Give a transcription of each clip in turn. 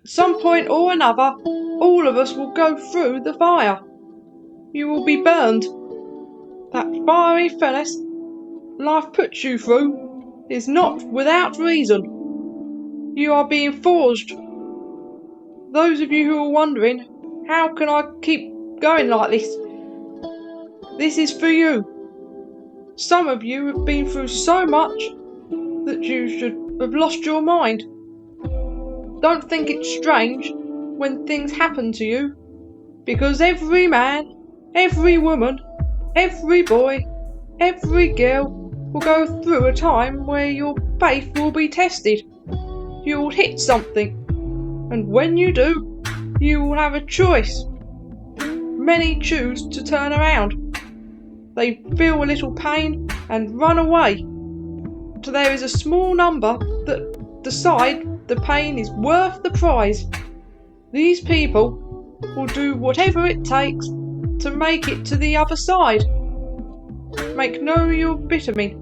some point or another, all of us will go through the fire. You will be burned. That fiery furnace life puts you through is not without reason. You are being forged. Those of you who are wondering, how can I keep going like this? This is for you. Some of you have been through so much that you should have lost your mind. Don't think it's strange when things happen to you, because every man, every woman, every boy, every girl will go through a time where your faith will be tested. You will hit something, and when you do, you will have a choice. Many choose to turn around. They feel a little pain and run away. So there is a small number that decide the pain is worth the prize. These people will do whatever it takes to make it to the other side. Make no your vitamin.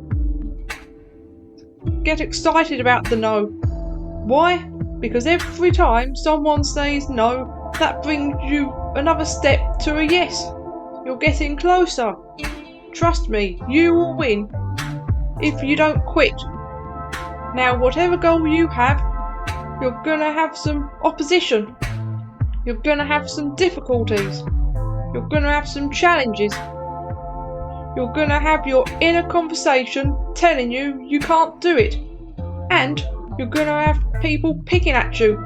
Get excited about the no. Why? Because every time someone says no, that brings you another step to a yes. You're getting closer. Trust me, you will win if you don't quit. Now, whatever goal you have, you're gonna have some opposition. You're gonna have some difficulties. You're gonna have some challenges. You're gonna have your inner conversation telling you you can't do it. And you're gonna have people picking at you.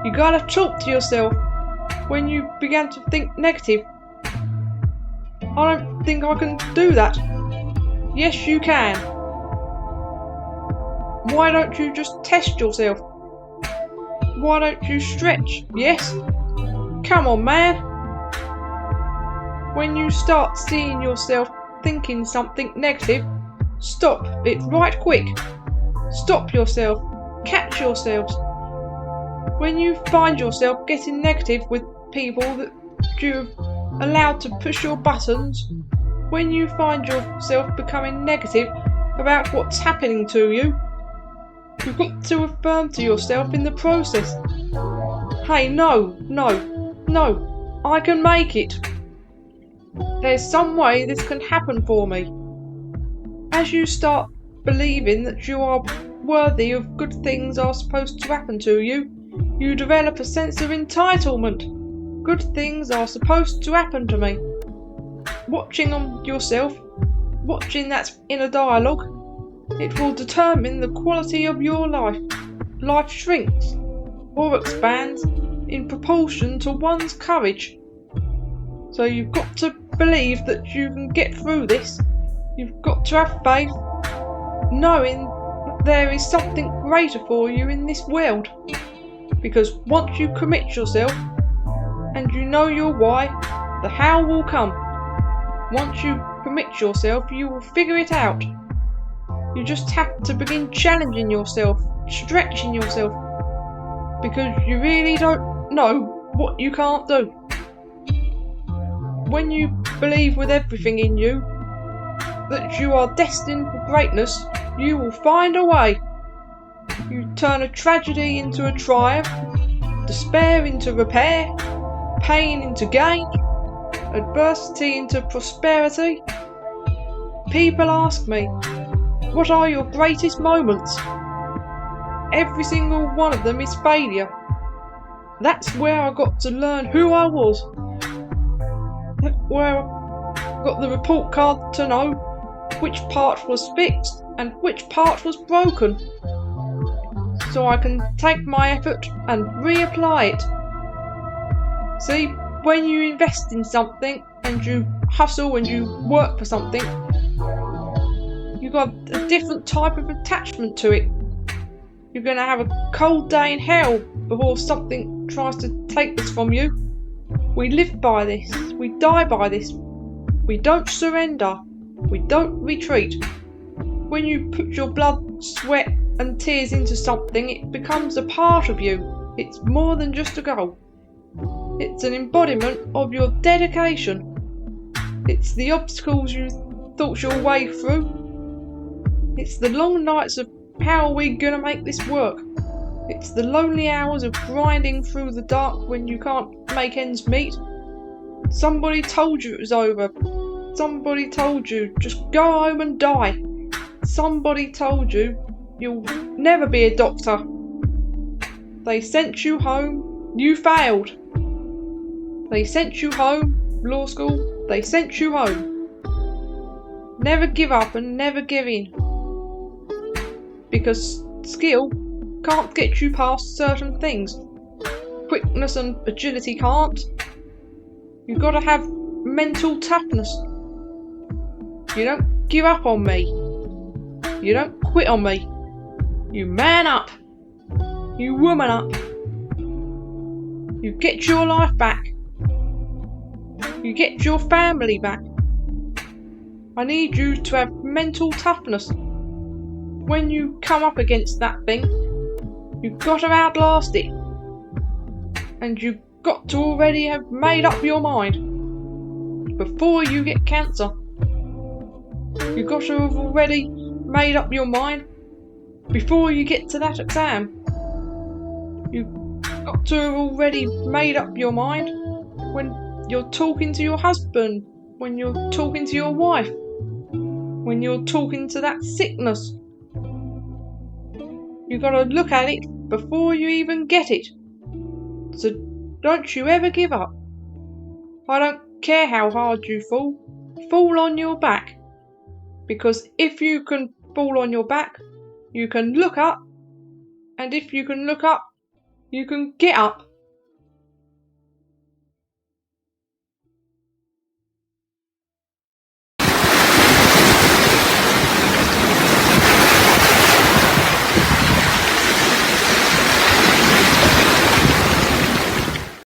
You gotta talk to yourself when you begin to think negative. I don't think I can do that. Yes, you can. Why don't you just test yourself? Why don't you stretch? Yes? Come on, man. When you start seeing yourself thinking something negative, stop it right quick. Stop yourself. Catch yourselves. When you find yourself getting negative with people that you've allowed to push your buttons, when you find yourself becoming negative about what's happening to you, you've got to affirm to yourself in the process, hey, no, I can make it. There's some way this can happen for me. As you start believing that you are worthy of good things are supposed to happen to you, you develop a sense of entitlement. Good things are supposed to happen to me. Watching on yourself, watching that inner dialogue, it will determine the quality of your life. Life shrinks or expands in proportion to one's courage. So you've got to believe that you can get through this. You've got to have faith, knowing that there is something greater for you in this world. Because once you commit yourself, and you know your why, the how will come. Once you commit yourself, you will figure it out. You just have to begin challenging yourself, stretching yourself, because you really don't know what you can't do. When you believe with everything in you that you are destined for greatness, you will find a way. You turn a tragedy into a triumph, despair into repair, pain into gain, adversity into prosperity. People ask me, what are your greatest moments? Every single one of them is failure. That's where I got to learn who I was. That's where I got the report card to know which part was fixed and which part was broken. So I can take my effort and reapply it. See, when you invest in something and you hustle and you work for something, you've got a different type of attachment to it. You're going to have a cold day in hell before something tries to take this from you. We live by this. We die by this. We don't surrender. We don't retreat. When you put your blood, sweat and tears into something, it becomes a part of you. It's more than just a goal. It's an embodiment of your dedication. It's the obstacles you thought your way through. It's the long nights of how are we going to make this work. It's the lonely hours of grinding through the dark when you can't make ends meet. Somebody told you it was over. Somebody told you just go home and die. Somebody told you you'll never be a doctor. They sent you home, you failed. They sent you home, law school, they sent you home. Never give up and never give in. Because skill can't get you past certain things. Quickness and agility can't. You've got to have mental toughness. You don't give up on me. You don't quit on me. You man up. You woman up. You get your life back. You get your family back. I need you to have mental toughness. When you come up against that thing, you've got to outlast it. And you've got to already have made up your mind before you get cancer. You've got to have already made up your mind before you get to that exam. You've got to have already made up your mind when you're talking to your husband, when you're talking to your wife, when you're talking to that sickness. You've got to look at it before you even get it. So don't you ever give up. I don't care how hard you fall on your back. Because if you can fall on your back, you can look up. And if you can look up, you can get up.